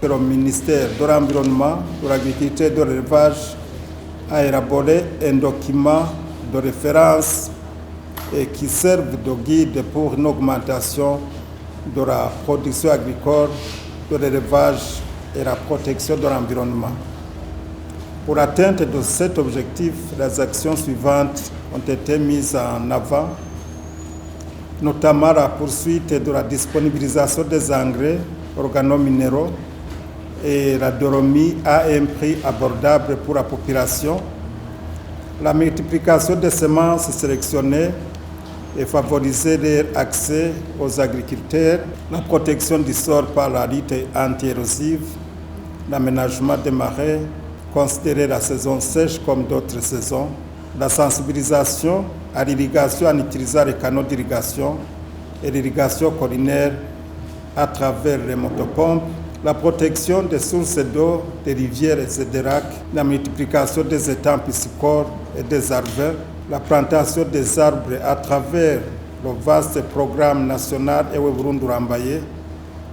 Le ministère de l'Environnement, de l'Agriculture et de l'Élevage a élaboré un document de référence qui serve de guide pour une augmentation de la production agricole, de l'élevage et la protection de l'environnement. Pour l'atteinte de cet objectif, les actions suivantes ont été mises en avant, notamment la poursuite de la disponibilisation des engrais organominéraux et la doromie à un prix abordable pour la population, la multiplication des semences sélectionnées et favoriser leur accès aux agriculteurs, la protection du sol par la lutte anti-érosive, l'aménagement des marais, considérer la saison sèche comme d'autres saisons, la sensibilisation à l'irrigation en utilisant les canaux d'irrigation et l'irrigation collinaire à travers les motopompes, la protection des sources d'eau, des rivières et des lacs, la multiplication des étangs piscicoles et des arbres, la plantation des arbres à travers le vaste programme national Ewe Burundi Urambaye,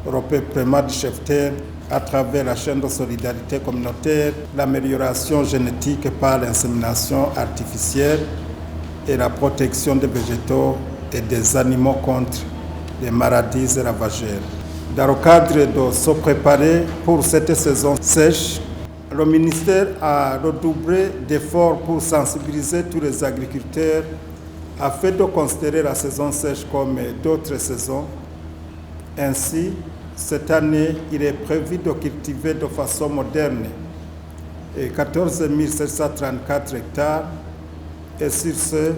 le repeuplement du cheptel à travers la chaîne de solidarité communautaire, l'amélioration génétique par l'insémination artificielle et la protection des végétaux et des animaux contre les maladies ravageurs. Dans le cadre de se préparer pour cette saison sèche, le ministère a redoublé d'efforts pour sensibiliser tous les agriculteurs afin de considérer la saison sèche comme d'autres saisons. Ainsi, cette année, il est prévu de cultiver de façon moderne 14 734 hectares et sur ce,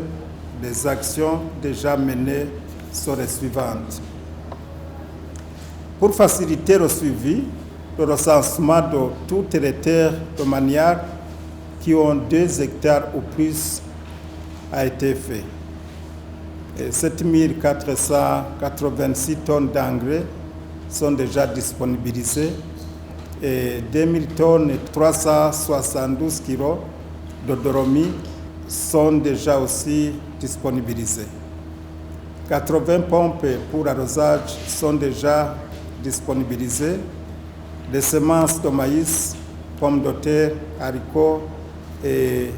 les actions déjà menées sont les suivantes. Pour faciliter le suivi, le recensement de toutes les terres domaniales qui ont 2 hectares ou plus a été fait. 7 486 tonnes d'engrais sont déjà disponibilisées et 2000 tonnes et 372 kg de doromie sont déjà aussi disponibilisées. 80 pompes pour l'arrosage sont déjà disponibilisées. Les semences de maïs, pommes de terre, haricots et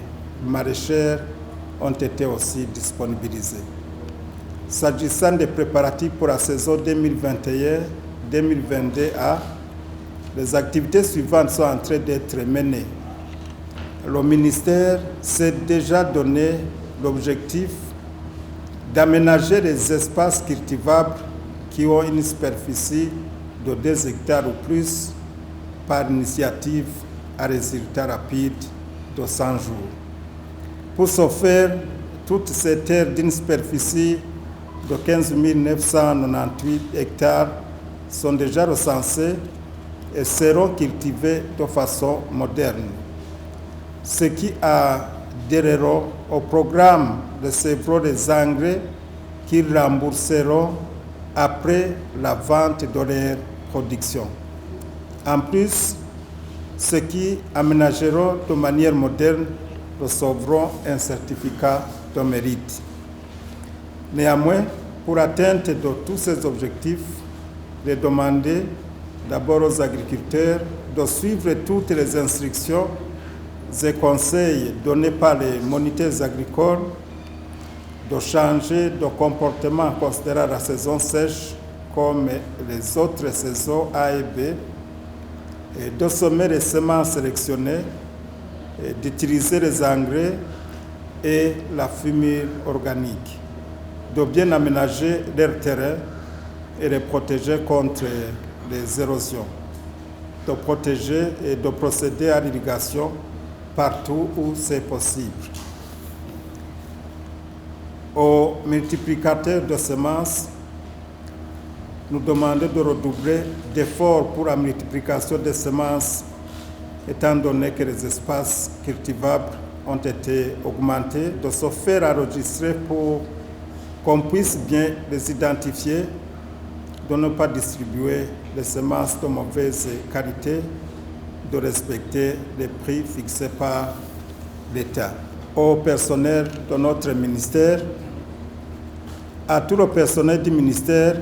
maraîchères ont été aussi disponibilisées. S'agissant des préparatifs pour la saison 2021-2022A, les activités suivantes sont en train d'être menées. Le ministère s'est déjà donné l'objectif d'aménager les espaces cultivables qui ont une superficie de 2 hectares ou plus par initiative à résultat rapide de 100 jours. Pour ce faire, toutes ces terres d'une superficie de 15 998 hectares sont déjà recensées et seront cultivées de façon moderne, ce qui adhéreront au programme de recevront des engrais qu'ils rembourseront après la vente de leur production. En plus, ceux qui aménageront de manière moderne recevront un certificat de mérite. Néanmoins, pour l'atteinte de tous ces objectifs, il est demandé d'abord aux agriculteurs de suivre toutes les instructions et conseils donnés par les moniteurs agricoles, de changer de comportement en considérant la saison sèche comme les autres saisons A et B, et de semer les semences sélectionnées, et d'utiliser les engrais et la fumure organique, de bien aménager leur terrain et les protéger contre les érosions, de protéger et de procéder à l'irrigation partout où c'est possible. Aux multiplicateurs de semences, nous demandons de redoubler d'efforts pour la multiplication des semences, étant donné que les espaces cultivables ont été augmentés, de se faire enregistrer pour qu'on puisse bien les identifier, de ne pas distribuer les semences de mauvaise qualité, de respecter les prix fixés par l'État. Au personnel de notre ministère, à tout le personnel du ministère,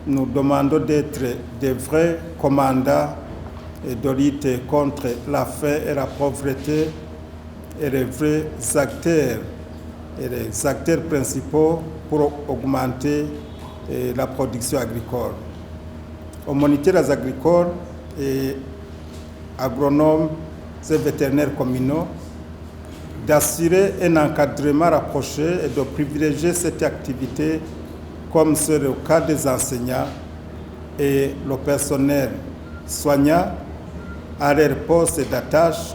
nous demandons d'être des vrais commandants de lutte contre la faim et la pauvreté et les vrais acteurs et les acteurs principaux pour augmenter la production agricole. Aux moniteurs agricoles et agronomes et vétérinaires communaux d'assurer un encadrement rapproché et de privilégier cette activité comme c'est le cas des enseignants et le personnel soignant à leurs postes d'attache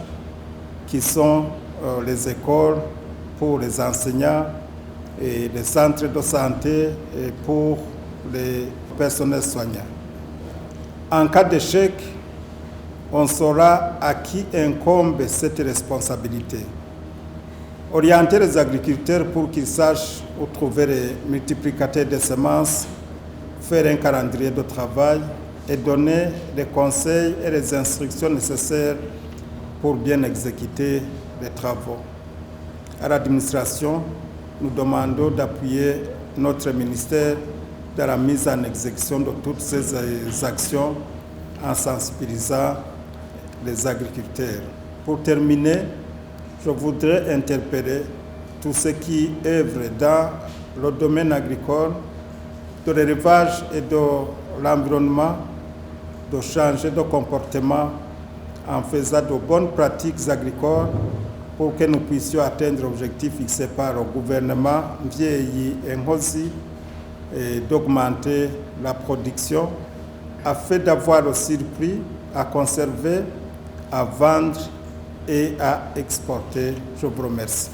qui sont les écoles pour les enseignants et les centres de santé et pour les personnels soignants. En cas d'échec, on saura à qui incombe cette responsabilité. Orienter les agriculteurs pour qu'ils sachent où trouver les multiplicateurs de semences, faire un calendrier de travail et donner les conseils et les instructions nécessaires pour bien exécuter les travaux. À l'administration, nous demandons d'appuyer notre ministère dans la mise en exécution de toutes ces actions en sensibilisant les agriculteurs. Pour terminer, je voudrais interpeller tous ceux qui œuvrent dans le domaine agricole, de l'élevage et de l'environnement, de changer de comportement en faisant de bonnes pratiques agricoles pour que nous puissions atteindre l'objectif fixé par le gouvernement vieilli et Ngozi et d'augmenter la production afin d'avoir le surplus à conserver, à vendre et à exporter. Je vous remercie.